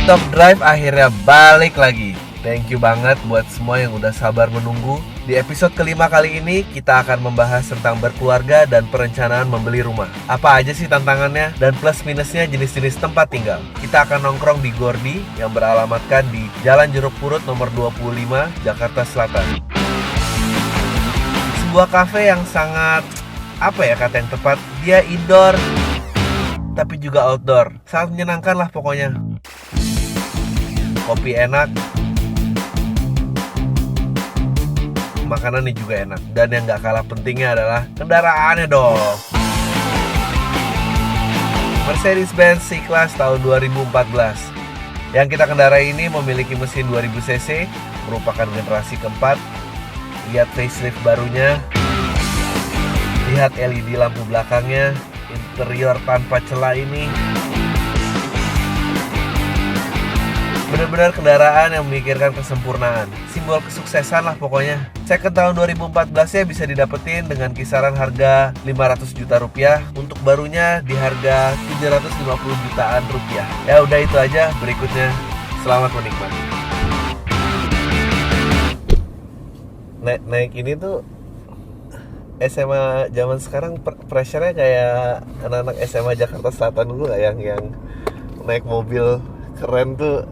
Top Drive akhirnya balik lagi. Thank you banget buat semua yang udah sabar menunggu. Di episode kelima kali ini kita akan membahas tentang berkeluarga dan perencanaan membeli rumah. Apa aja sih tantangannya dan plus minusnya jenis-jenis tempat tinggal. Kita akan nongkrong di Gordi yang beralamatkan di Jalan Jeruk Purut nomor 25, Jakarta Selatan. Sebuah kafe yang sangat, apa ya kata yang tepat, dia indoor tapi juga outdoor. Sangat menyenangkan lah pokoknya. Kopi enak, makanannya juga enak. Dan yang gak kalah pentingnya adalah kendaraannya dong. Mercedes-Benz C-Class tahun 2014. Yang kita kendarai ini memiliki mesin 2000 cc, merupakan generasi keempat. Lihat facelift barunya, lihat LED lampu belakangnya, interior tanpa celah ini. Benar-benar kendaraan yang memikirkan kesempurnaan. Simbol kesuksesan lah pokoknya. Second tahun 2014 nya bisa didapetin dengan kisaran harga 500 juta rupiah. Untuk barunya di harga 750 jutaan rupiah. Ya udah itu aja, berikutnya selamat menikmati. Naik ini tuh SMA zaman sekarang pressure-nya kayak anak-anak SMA Jakarta Selatan dulu gak yang naik mobil keren tuh.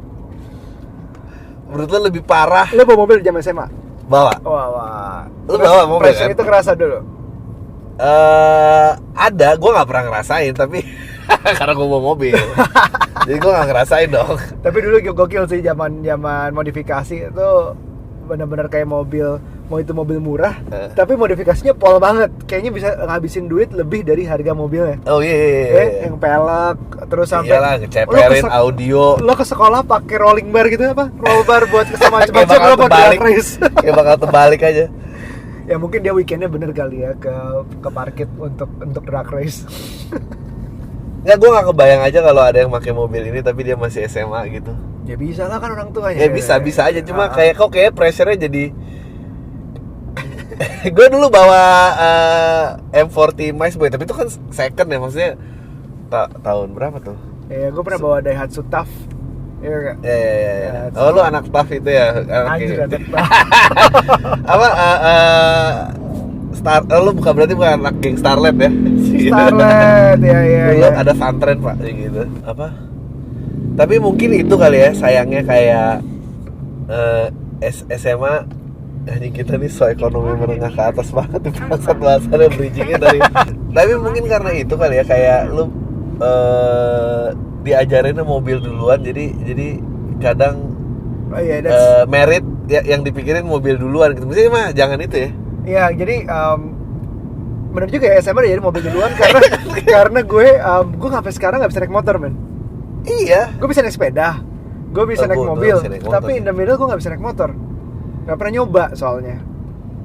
Menurut lo lebih parah. Lo bawa mobil zaman SMA? Bawa. Wah. Lo bawa mobil pressure kan? itu kerasa dulu? Ada, gue gak pernah ngerasain tapi karena gue bawa mobil. Jadi gue gak ngerasain dong. Tapi dulu gokil sih zaman modifikasi itu benar-benar kayak mobil, mau itu mobil murah, tapi modifikasinya pol banget. Kayaknya bisa ngabisin duit lebih dari harga mobilnya. Oh iya. Yang pelek, terus sampai iyalah, ngeceperin audio. Lo ke sekolah pakai rolling bar gitu apa? Roll bar buat macam-macam bakal lo buat terbalik. drag race. Kayak bakal terbalik aja. Ya mungkin dia weekendnya bener kali ya ke parkir untuk drag race. Nggak, gue gak kebayang aja kalau ada yang pakai mobil ini tapi dia masih SMA gitu. Ya bisa lah kan orang tuanya. Ya bisa aja, cuma kayak pressure-nya jadi. Gue dulu bawa M40 Mice Boy, tapi itu kan second ya, maksudnya tahun berapa tuh? Ya gue pernah bawa Daihatsu TAF. Iya gak? Ya. Oh lu anak TAF itu ya? Anjir, anak TAF. Apa? Lu berarti bukan anak geng Starlet ya? Starlet, ya. Dulu ada Santren pak, gitu. Apa? Tapi mungkin itu kali ya, sayangnya kayak SMA. Ini kita nih ekonomi menengah ke atas banget nih, bahasannya bridgingnya dari. Tapi mungkin karena itu kali ya, kayak lu diajarinnya mobil duluan, jadi kadang merit ya, yang dipikirin mobil duluan gitu. Mestinya mah jangan itu ya. Iya, jadi bener juga ya, SMA udah jadi mobil duluan karena gue sampai sekarang nggak bisa naik motor, men. Iya. Gue bisa naik sepeda, gue bisa naik mobil, tapi in the middle gue nggak bisa naik motor. Gak pernah nyoba soalnya.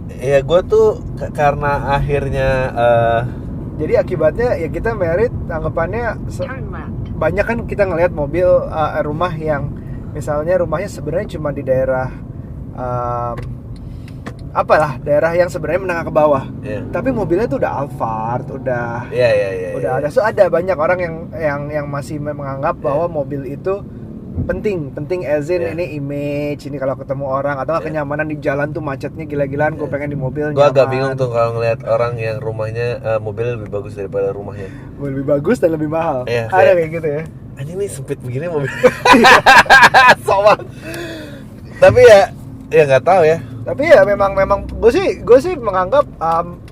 Iya, gue tuh karena akhirnya jadi akibatnya ya kita merit, anggapannya banyak kan kita ngelihat mobil rumah yang misalnya rumahnya sebenarnya cuma di daerah daerah yang sebenarnya menengah ke bawah. Tapi mobilnya tuh udah Alphard, udah ada. So ada banyak orang yang masih menganggap bahwa mobil itu penting as in ini image, ini kalau ketemu orang atau kenyamanan di jalan tuh macetnya gila-gilaan, gue pengen di mobil. Gue agak bingung tuh kalau ngeliat orang yang rumahnya mobilnya lebih bagus daripada rumahnya. Lebih bagus dan lebih mahal. Ada kayak gitu ya. Anjing nih sempit begini mobil. Soal. Tapi ya nggak tahu ya. Tapi ya memang gue sih menganggap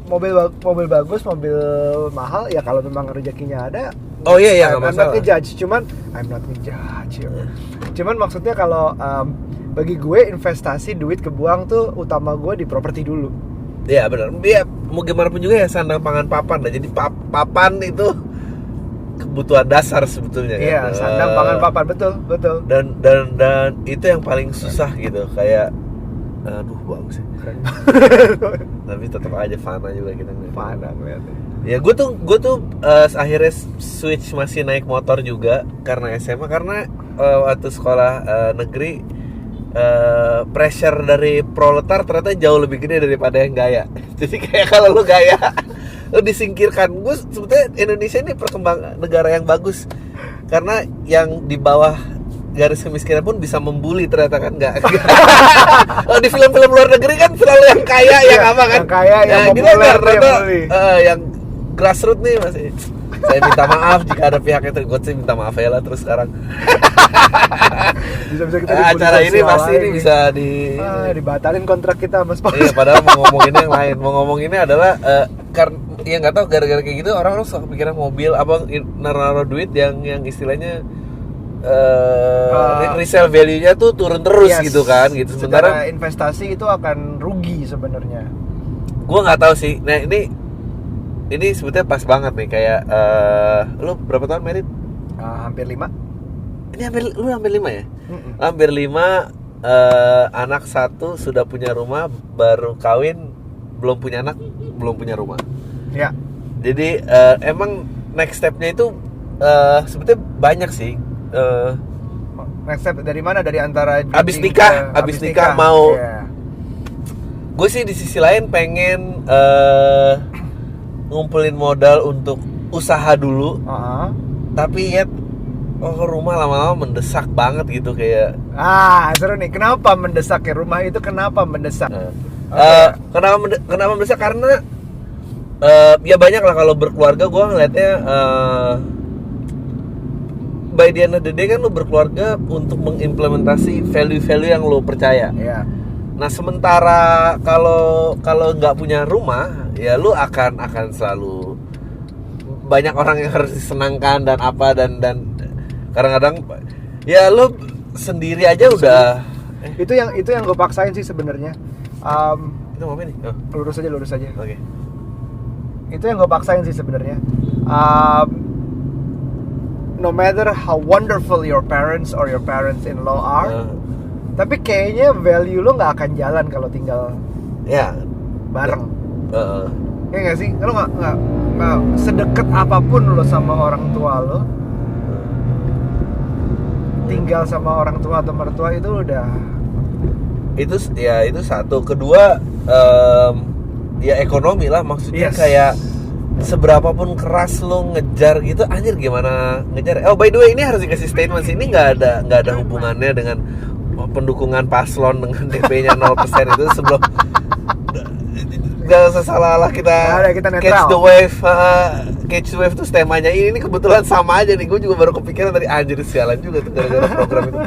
mobil bagus, mobil mahal ya kalau memang rezekinya ada. Oh iya nggak masalah. I'm not ngejudge. Cuman maksudnya kalau bagi gue investasi duit kebuang tuh utama gue di properti dulu. Iya benar. Dia mau gimana pun juga ya sandang pangan papan. Nah, jadi papan itu kebutuhan dasar sebetulnya. Iya, kan? Sandang pangan papan, betul. Dan itu yang paling susah gitu, kayak aduh bagus sih. Tapi tetap aja fana juga kita ngeliat. Fana ngeliatnya. Ya gue tuh akhirnya switch masih naik motor juga karena SMA, karena waktu sekolah negeri pressure dari proletar ternyata jauh lebih gede daripada yang gaya. Jadi kayak kalau lu gaya lu disingkirkan. Gue sebetulnya Indonesia ini perkembang negara yang bagus karena yang di bawah garis kemiskinan pun bisa membuli ternyata kan nggak. Di film-film luar negeri kan selalu yang kaya yang apa kan? Yang kaya yang populer ternyata yang grassroots nih masih. Saya minta maaf jika ada pihak yang tergot, sih minta maaf ya lah terus sekarang. Bisa kita acara ini pasti ini bisa dibatalin kontrak kita Mas Pak. Iya, padahal mau ngomong ini yang lain. Mau ngomong ini adalah karena ya nggak tahu gara-gara kayak gitu orang suka kepikiran mobil apa naruh duit yang istilahnya resale value-nya tuh turun terus gitu kan gitu. Sementara investasi itu akan rugi sebenarnya. Gua nggak tahu sih. Nah, ini sebetulnya pas banget nih kayak lu berapa tahun married? Hampir 5. Ini lu hampir 5 ya? Hampir 5, anak 1 sudah punya rumah, baru kawin belum punya anak, belum punya rumah. Ya. Jadi emang next step-nya itu sebetulnya banyak sih. Next step dari mana? Dari antara abis nikah mau. Yeah. Gue sih di sisi lain pengen ngumpulin modal untuk usaha dulu. Tapi ya rumah lama-lama mendesak banget gitu kayak. Seru nih. Kenapa mendesak ya? Rumah itu kenapa mendesak? Kenapa mendesak? Karena ya banyak lah kalau berkeluarga gue ngeliatnya by the end of the day kan lo berkeluarga untuk mengimplementasi value-value yang lo percaya. Yeah. Nah sementara kalau nggak punya rumah ya lo akan selalu banyak orang yang harus disenangkan dan apa dan kadang-kadang ya lo sendiri aja udah. Itu yang gue paksain sih sebenarnya. Itu mau apa nih? Lurus aja. Oke. Itu yang gue paksain sih sebenarnya. No matter how wonderful your parents or your parents-in-law are, tapi kayaknya value lo nggak akan jalan kalau tinggal bareng. Ya nggak sih? Kalau nggak sedekat apapun lo sama orang tua lo, tinggal sama orang tua atau mertua itu udah. Itu satu. Kedua ya ekonomi lah, maksudnya kayak seberapapun keras lo ngejar gitu, anjir gimana ngejar. Oh by the way ini harus dikasih statement sih, ini nggak ada hubungannya dengan pendukungan paslon dengan DP-nya 0% itu sebelum. Gak usah salah kita catch the wave tuh temanya ini kebetulan sama aja nih. Gue juga baru kepikiran tadi, anjir sialan juga tuh gara-gara program itu.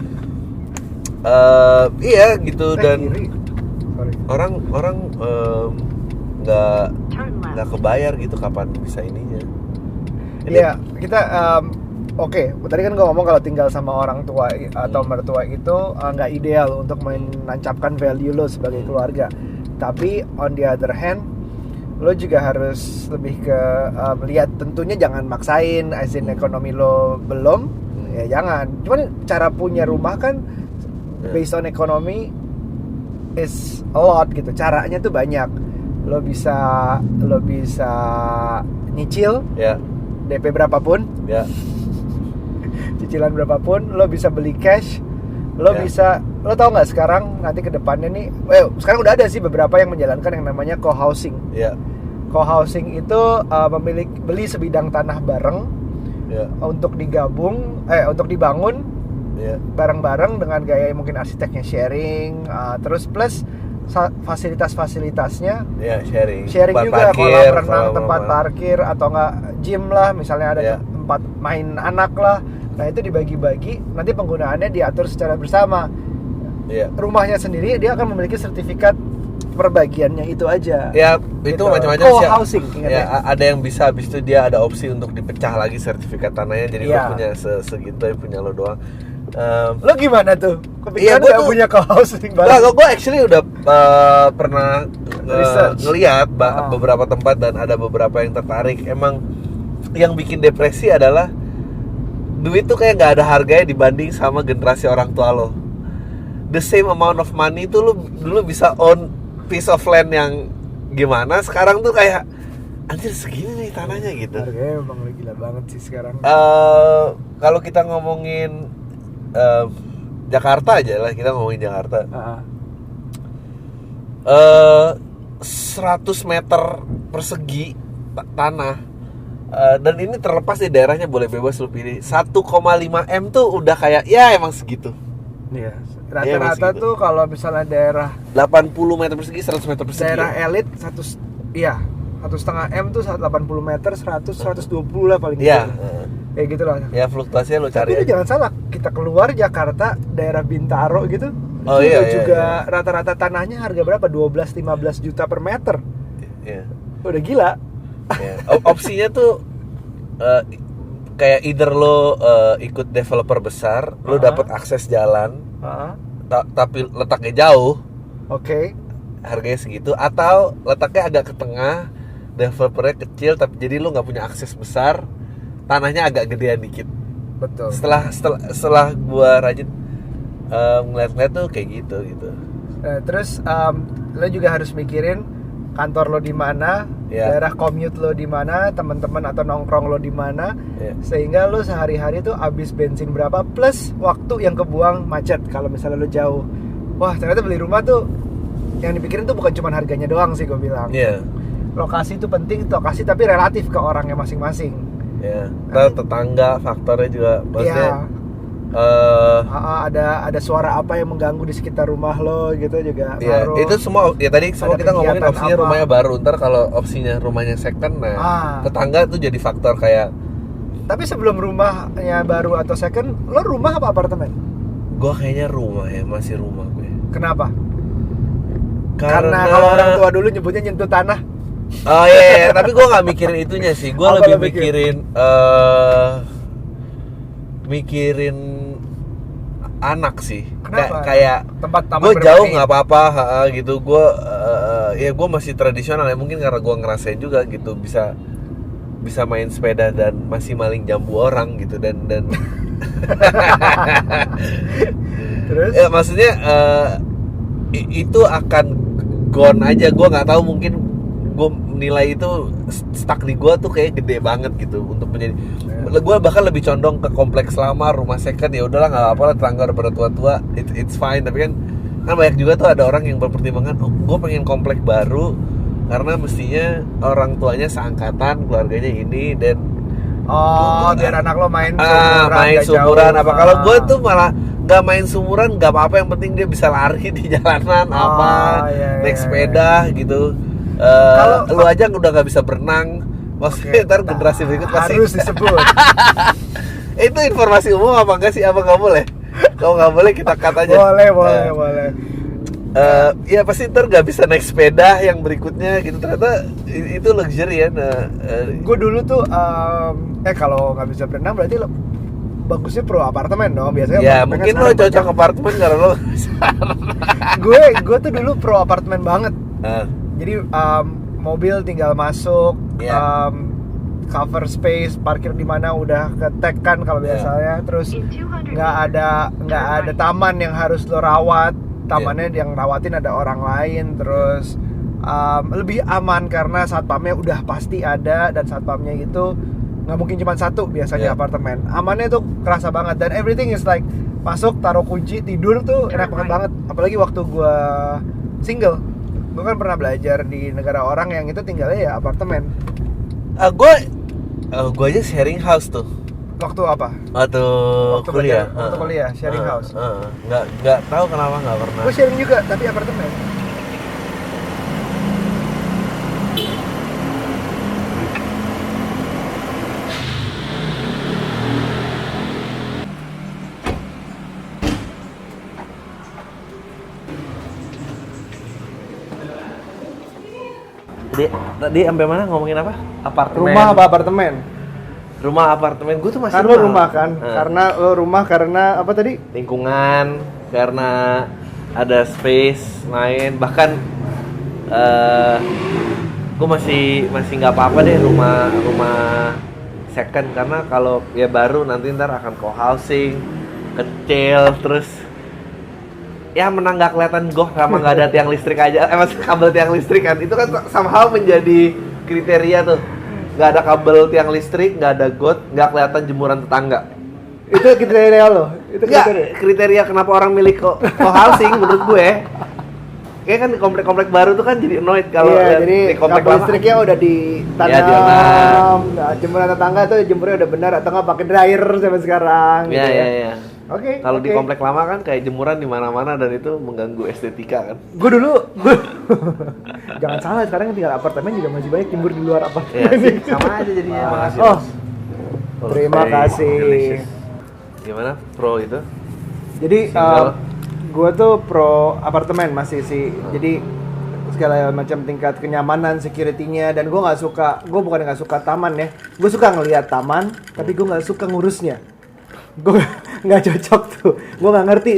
Iya gitu dan orang nggak kebayar gitu kapan bisa ininya. Iya kita oke. Tadi kan gue ngomong kalau tinggal sama orang tua atau mertua itu nggak ideal untuk menancapkan value lo sebagai keluarga. Tapi on the other hand, lo juga harus lebih ke melihat, tentunya jangan maksain, as in ekonomi lo belum, ya jangan. Cuman cara punya rumah kan based on ekonomi is a lot gitu. Caranya tuh banyak. Lo bisa nyicil, DP berapapun, cicilan berapapun, lo bisa beli cash. Lo tau nggak sekarang nanti ke depannya nih, sekarang udah ada sih beberapa yang menjalankan yang namanya co-housing. Co-housing itu beli sebidang tanah bareng untuk untuk dibangun bareng-bareng dengan gaya mungkin arsiteknya sharing, terus plus fasilitas-fasilitasnya sharing juga, kolam renang, tempat parkir atau nggak gym lah, misalnya ada tempat main anak lah. Nah itu dibagi-bagi, nanti penggunaannya diatur secara bersama. Rumahnya sendiri dia akan memiliki sertifikat perbagiannya itu aja. Ya itu gitu. Macam-macam sih. Co-housing. Ada yang bisa, habis itu dia ada opsi untuk dipecah lagi sertifikat tanahnya. Jadi lo punya segitu, punya lo doang. Lo gimana tuh? Kepikiran gak punya co-housing bareng? Nah, gue actually udah pernah ngeliat beberapa tempat dan ada beberapa yang tertarik. Emang yang bikin depresi adalah duit tuh kayak nggak ada harganya dibanding sama generasi orang tua lo. The same amount of money tuh lo dulu bisa own piece of land yang gimana, sekarang tuh kayak anjir segini nih tanahnya gitu. Harganya emang gila banget sih sekarang. Kalau kita ngomongin Jakarta aja lah, kita ngomongin Jakarta. 100 meter persegi tanah Dan ini terlepas di daerahnya, boleh bebas lu pilih. 1,5 M tuh udah kayak ya emang segitu. Iya. Rata-rata tuh kalau misalnya daerah 80 meter persegi, 100 meter persegi. Daerah elit 1,5 M tuh 80 meter, 120 lah paling Iya. Kayak gitu lah. Ya fluktuasinya lo cari. Tapi lu jangan salah, kita keluar Jakarta, daerah Bintaro gitu. Oh itu iya, juga iya. Rata-rata tanahnya harga berapa? 12-15 juta per meter. Iya. Udah gila. Ya. Opsinya tuh kayak either lo ikut developer besar, lo dapat akses jalan, tapi letaknya jauh, harganya segitu, atau letaknya agak ke tengah, developernya kecil, tapi jadi lo nggak punya akses besar, tanahnya agak gedean dikit. Betul. Setelah gua rajin ngeliat-ngeliat tuh kayak gitu. Terus lo juga harus mikirin kantor lo di mana, daerah commute lo di mana, teman-teman atau nongkrong lo di mana, sehingga lo sehari-hari tuh habis bensin berapa plus waktu yang kebuang macet kalau misalnya lo jauh. Wah, ternyata beli rumah tuh yang dipikirin tuh bukan cuma harganya doang sih, gue bilang. Lokasi itu penting, lokasi tapi relatif ke orangnya masing-masing. Tetangga faktornya juga maksudnya. Ada suara apa yang mengganggu di sekitar rumah lo gitu juga ngaruh. Itu semua ya tadi semua kita ngomongin opsinya apa? Rumahnya baru, ntar kalau opsinya rumahnya second, tetangga tuh jadi faktor kayak. Tapi sebelum rumahnya baru atau second, lo rumah apa apartemen? Gua kayaknya rumah ya, masih rumah gue. Kenapa? Karena kalau orang tua dulu nyebutnya nyentuh tanah. Oh iya, tapi gua nggak mikirin itunya sih. Gua lebih mikirin anak sih. Kayak tempat taman gue jauh nggak apa-apa gitu. Gue masih tradisional ya, mungkin karena gue ngerasain juga gitu, bisa main sepeda dan masih maling jambu orang gitu, dan terus ya maksudnya itu akan gone aja. Gue nggak tahu, mungkin gue nilai itu stuck di gue tuh kayak gede banget gitu untuk menjadi. Gue bahkan lebih condong ke kompleks lama, rumah second ya udahlah nggak apa-apa lah, tetangga udah pada tua-tua, it's fine. Tapi kan banyak juga tuh ada orang yang berpertimbangan, gue pengen kompleks baru karena mestinya orang tuanya seangkatan, keluarganya ini, dan biar anak lo main sumuran apa. Kalau gue tuh malah nggak main sumuran, nggak apa-apa, yang penting dia bisa lari di jalanan naik sepeda gitu. Kalau lu aja udah nggak bisa berenang, maksudnya ntar generasi berikut pasti harus disebut. Itu informasi umum apa enggak sih? Apa nggak boleh? Kalau nggak boleh kita cut aja. Boleh. Ya pasti ntar nggak bisa naik sepeda yang berikutnya gitu. Ternyata itu luxury ya. Gue dulu tuh kalau nggak bisa berenang berarti lo bagusnya pro apartemen dong biasanya. Ya mungkin lo cocok apartemen karena lo. gue tuh dulu pro apartemen banget. Jadi mobil tinggal masuk, cover space, parkir di mana udah ke-tag kan kalau biasanya. Terus nggak ada taman yang harus lo rawat, tamannya yang rawatin ada orang lain. Terus lebih aman karena satpamnya udah pasti ada, dan satpamnya itu nggak mungkin cuma satu biasanya apartemen. Amannya tuh kerasa banget, dan everything is like masuk, taruh kunci, tidur tuh enak banget. Apalagi waktu gue single. Gue kan pernah belajar di negara orang yang itu tinggalnya ya apartemen. Gue aja sharing house tuh. Waktu apa? Waktu kuliah. Waktu kuliah sharing house. Nggak tahu kenapa nggak pernah. Gue sharing juga tapi apartemen. Tadi sampai mana ngomongin apa? Apartemen. Rumah apa apartemen? Rumah apartemen. Gue tuh masih rumah kan. Karena apa tadi? Lingkungan, karena ada space lain. Bahkan gue masih nggak apa-apa deh rumah second, karena kalau ya baru nanti ntar akan co-housing, kecil, terus ya menang nggak kelihatan sama nggak ada tiang listrik aja, masih kabel tiang listrik kan, itu kan somehow menjadi kriteria tuh, nggak ada kabel tiang listrik, nggak ada got, nggak kelihatan jemuran tetangga. Itu kriteria lo? Itu kriteria kenapa orang milih co-housing menurut gue. kayak kan di komplek-komplek baru tuh kan jadi annoyed kalau jadi di komplek kabel listriknya udah ditanam, jemuran tetangga tuh jemurnya udah benar atau nggak pakai dryer sampai sekarang. Iya, gitu iya. Oke. Kalau di komplek lama kan kayak jemuran di mana-mana dan itu mengganggu estetika kan. Gue jangan salah, sekarang tinggal apartemen juga masih banyak jemur di luar apartemen. Ya, sama aja jadinya. Makasih. Terima kasih. Delicious. Gimana pro itu? Jadi gue tuh pro apartemen masih sih. Jadi segala macam tingkat kenyamanan, security-nya, dan gue bukan nggak suka taman ya. Gue suka ngelihat taman, tapi gue nggak suka ngurusnya. Gue nggak cocok tuh, gue nggak ngerti.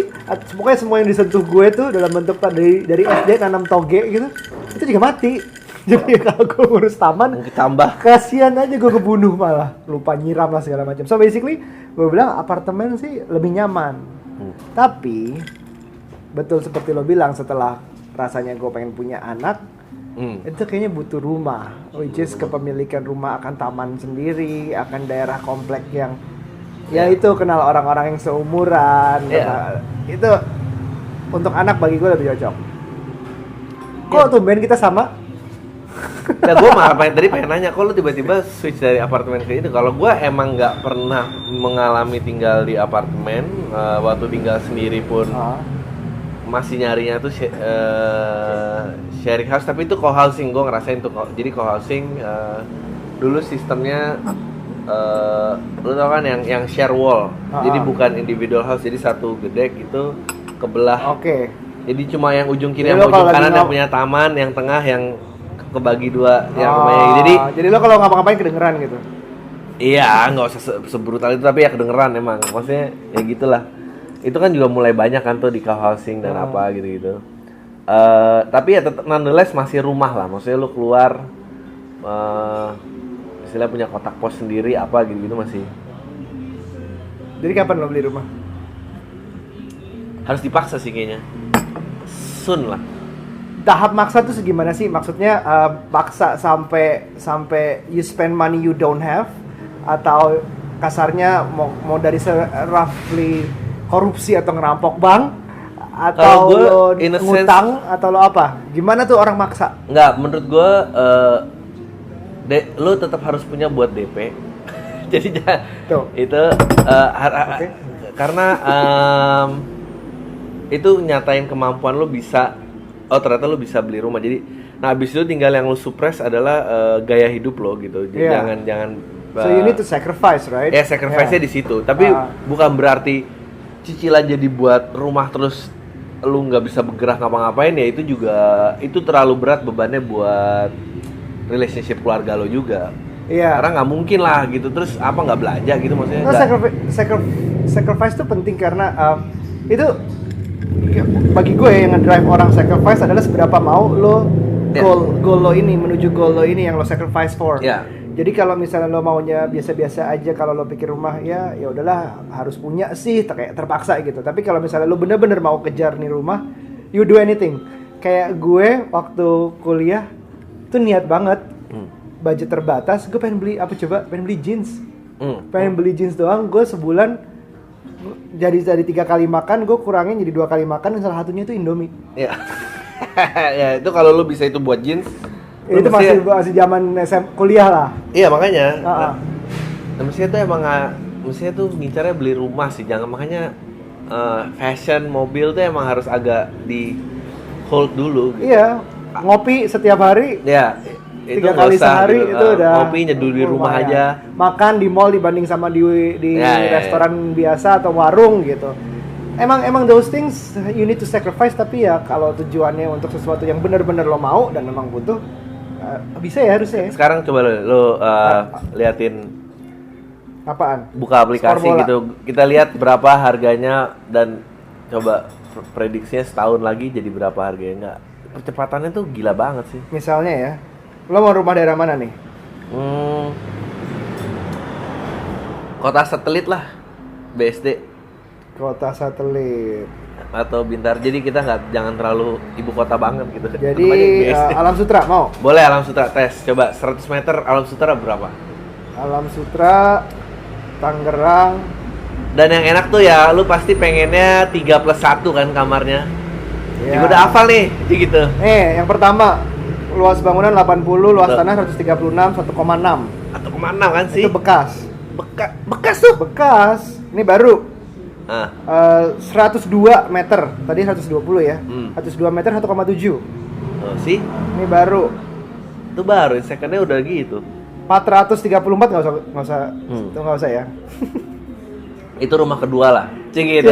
Pokoknya semua yang disentuh gue tuh dalam bentuk dari SD nanam toge gitu, itu juga mati. Jadi kalau gue ngurus taman, tambah kasihan aja gue kebunuh malah, lupa nyiram lah segala macam. So basically, gue bilang apartemen sih lebih nyaman. Tapi betul seperti lo bilang, setelah rasanya gue pengen punya anak, itu kayaknya butuh rumah, which is kepemilikan rumah akan taman sendiri, akan daerah komplek yang ya itu kenal orang-orang yang seumuran. Itu untuk anak bagi gue lebih cocok. Kok tumben kita sama? Nah, gue malah tadi pengen nanya, kok lu tiba-tiba switch dari apartemen ke itu? Kalau gue emang nggak pernah mengalami tinggal di apartemen, waktu tinggal sendiri pun masih nyarinya tuh sharing house, tapi itu co-housing. Gue ngerasain tuh, jadi co-housing dulu sistemnya lu tau kan yang share wall, jadi bukan individual house, jadi satu gedek itu kebelah. Jadi cuma yang ujung kiri sama ujung kanan yang punya taman, yang tengah yang kebagi dua, yang rumahnya. Jadi lo kalau ngapa-ngapain kedengeran gitu? Iya, nggak usah sebrutal itu, tapi ya kedengeran emang. Maksudnya ya gitulah. Itu kan juga mulai banyak kan tuh di co-housing dan apa gitu-gitu. Tapi ya tetap nonetheless masih rumah lah. Maksudnya lu keluar, istilahnya punya kotak pos sendiri apa gitu-gitu masih. Jadi kapan lo beli rumah? Harus dipaksa sih kayaknya. Soon lah. Tahap maksa tuh segimana sih? Maksudnya paksa sampai you spend money you don't have, atau kasarnya mau dari roughly korupsi atau ngerampok bank, atau lo ngutang, atau lo apa? Gimana tuh orang maksa? Enggak, menurut gue lo tetap harus punya buat DP. Jadi itu karena itu nyatain kemampuan lo bisa. Oh, ternyata lo bisa beli rumah. Jadi, nah abis itu tinggal yang lo suppress adalah gaya hidup lo gitu. Jadi jangan. So you need to sacrifice, right? Ya, sacrifice-nya di situ. Tapi bukan berarti cicilan jadi buat rumah terus lo nggak bisa bergerak ngapa-ngapain ya. Itu terlalu berat bebannya buat relationship keluarga lo juga. Karena nggak mungkin lah gitu. Terus apa nggak belanja gitu maksudnya? Sacrifice itu penting karena itu bagi gue yang ngedrive orang sacrifice adalah seberapa mau lo goal lo ini, menuju goal lo ini yang lo sacrifice for. Jadi kalau misalnya lo maunya biasa-biasa aja, kalau lo pikir rumah ya udahlah harus punya sih, kayak terpaksa gitu. Tapi kalau misalnya lo bener-bener mau kejar nih rumah, you do anything. Kayak gue waktu kuliah tuh niat banget, budget terbatas, gue pengen beli apa coba? Pengen beli jeans. Pengen beli jeans doang, gue sebulan jadi dari 3 kali makan, gue kurangin jadi 2 kali makan, dan salah satunya itu Indomie. Ya, itu kalau lu bisa itu buat jeans. Itu masih zaman kuliah lah. Iya makanya. Mestinya tuh ngincarnya beli rumah sih, jangan makanya fashion mobil tuh emang harus agak di hold dulu. Gitu. Iya, ngopi setiap hari. Iya. 3 kali sehari gitu, itu udah kopi nyeduh di rumah aja, makan di mall dibanding sama di restoran biasa atau warung gitu. Emang those things you need to sacrifice, tapi ya kalau tujuannya untuk sesuatu yang benar-benar lo mau dan memang butuh, bisa ya harusnya. Sekarang coba lo liatin apaan? Buka aplikasi gitu, kita lihat berapa harganya dan coba prediksinya setahun lagi jadi berapa harganya. Percepatannya tuh gila banget sih. Misalnya ya, lo mau rumah daerah mana nih? Kota satelit lah, BSD. Kota satelit atau Bintar. Jadi kita jangan terlalu ibu kota banget gitu. Jadi Alam Sutra mau? Boleh Alam Sutra tes. Coba 100 meter Alam Sutra berapa? Alam Sutra Tangerang. Dan yang enak tuh ya, lu pasti pengennya 3+1 kan kamarnya. Ya udah hafal nih, jadi gitu. Yang pertama, luas bangunan 80, luas tanah 136, 1,6. 1,6 kan sih? Itu bekas. Bekas tuh. Bekas. Ini baru. 102 meter. Tadi 120 ya. 102 meter 1,7. Oh, sih. Ini baru. Itu baru, secondnya udah gitu. 434 nggak usah ya. Itu rumah kedua lah, gitu.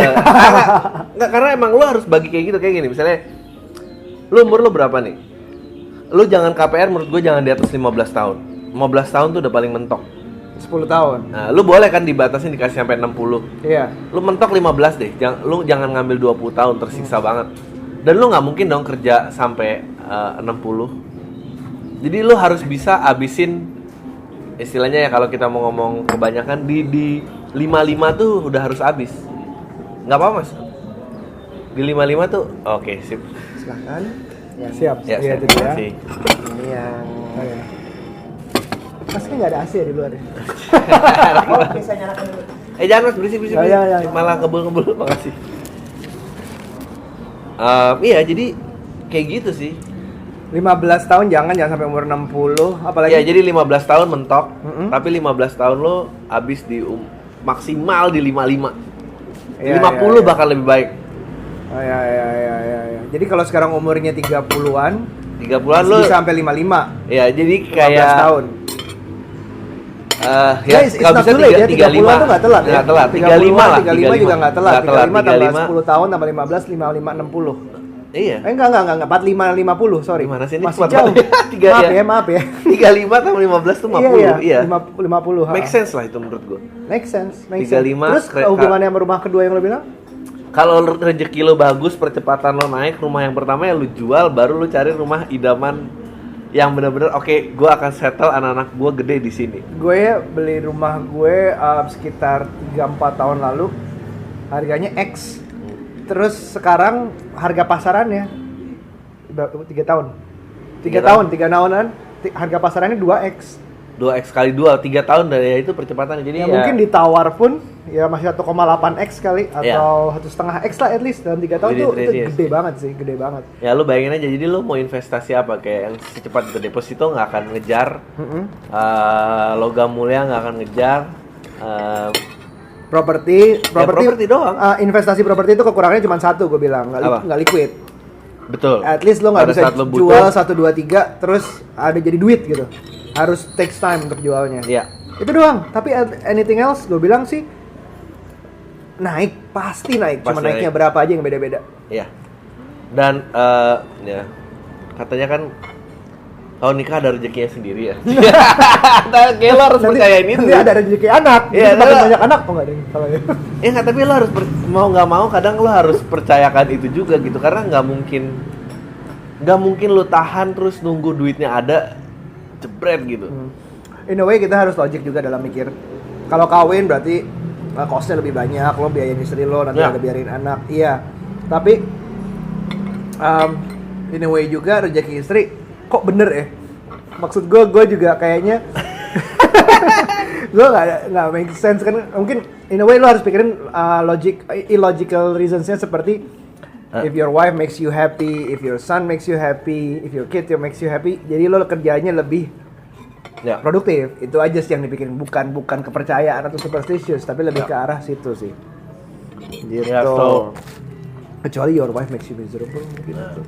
Nggak, karena emang lu harus bagi kayak gitu, kayak gini. Misalnya, lu umur lu berapa nih? Lu jangan KPR, menurut gue jangan di atas 15 tahun. 15 tahun tuh udah paling mentok. 10 tahun. Nah, lu boleh kan dibatasin dikasih sampai 60. Iya. Lu mentok 15 deh. Lu jangan ngambil 20 tahun, tersiksa banget. Dan lu nggak mungkin dong kerja sampai 60. Jadi lu harus bisa abisin, istilahnya ya kalau kita mau ngomong kebanyakan di 55 tuh udah harus habis. Nggak apa-apa, Mas. Di 55 tuh oke, sip. Silakan. Ya, siap. Ya, iya, itu dia. Kasih. Ini yang Mas kan nggak ada AC ya di luar ya? Oke, saya nyalakan dulu. Jangan Mas, berisik. Ya. Malah kebul-kebul, makasih. Iya, jadi kayak gitu sih. 15 tahun jangan sampai umur 60, apalagi. Ya, jadi 15 tahun mentok, tapi 15 tahun lo habis di maksimal di 55. 50 bahkan lebih baik. Ya. Jadi kalau sekarang umurnya 30-an lo bisa sampai 55. Ya, jadi kayak 15 tahun. Ya, kalau bisa 30-an tuh nggak telat ya? Nggak telat, 35 lah. 35 juga nggak telat. 35 tambah 35. 10 tahun tambah 15, 55, 60. Iya. Enggak, 45, 50, sorry. Gimana sih ini? Masih jauh. Maaf ya. 35 tambah 15 tuh 50. Iya. 50. Make sense lah itu menurut gua. Make sense. 35. Terus hubungannya sama rumah kedua yang lo bilang? Kalau rezeki lo bagus, percepatan lo naik, rumah yang pertama ya lo jual, baru lo cari rumah idaman yang benar-benar oke, gue akan settle anak-anak gue gede di sini. Gue beli rumah gue sekitar 3-4 tahun lalu, harganya X. Terus sekarang harga pasarannya 3 tahun. 3 tahunan, harga pasarannya 2X. 2X kali 2, 3 tahun dari itu percepatan. Jadi ya mungkin ditawar pun ya masih 1,8X kali atau 1,5X lah at least dalam 3 tahun tuh itu gede banget sih, gede banget. Ya lu bayangin aja, jadi lu mau investasi apa, kayak yang secepat itu deposito nggak akan ngejar, logam mulia nggak akan ngejar, properti doang. Investasi properti itu kekurangannya cuma satu, gue bilang nggak liquid. Betul. At least lo nggak bisa jual 1, 2, 3 terus ada jadi duit gitu. Harus takes time untuk jualnya. Iya. Itu doang. Tapi anything else, gue bilang sih pasti naik. Cuma naiknya berapa aja yang beda-beda. Iya. Dan ya katanya kan kalau nikah ada rezekinya sendiri ya. Kayak lo harus percayain itu. Nanti ada rezeki anak. Iya. Banyak anak kok nggak ada yang salah ya. Ya nggak, tapi lo harus mau nggak mau kadang lo harus percayakan itu juga gitu, karena nggak mungkin lo tahan terus nunggu duitnya ada jebret gitu. In a way kita harus logik juga dalam mikir. Kalau kawin berarti cost-nya lebih banyak, lo biayain istri lo, nanti ada biarin anak. Iya. Tapi in a way juga rezeki istri kok bener ya. Maksud gue juga kayaknya gue nggak make sense kan. Mungkin in a way lo harus pikirin illogical reasonsnya seperti if your wife makes you happy, if your son makes you happy, if your kid makes you happy, jadi lo kerjanya lebih produktif. Itu aja sih yang dipikirin, bukan kepercayaan atau superstitious, tapi lebih ke arah situ sih. Gitu. Ya, so, kecuali your wife makes you miserable gitu.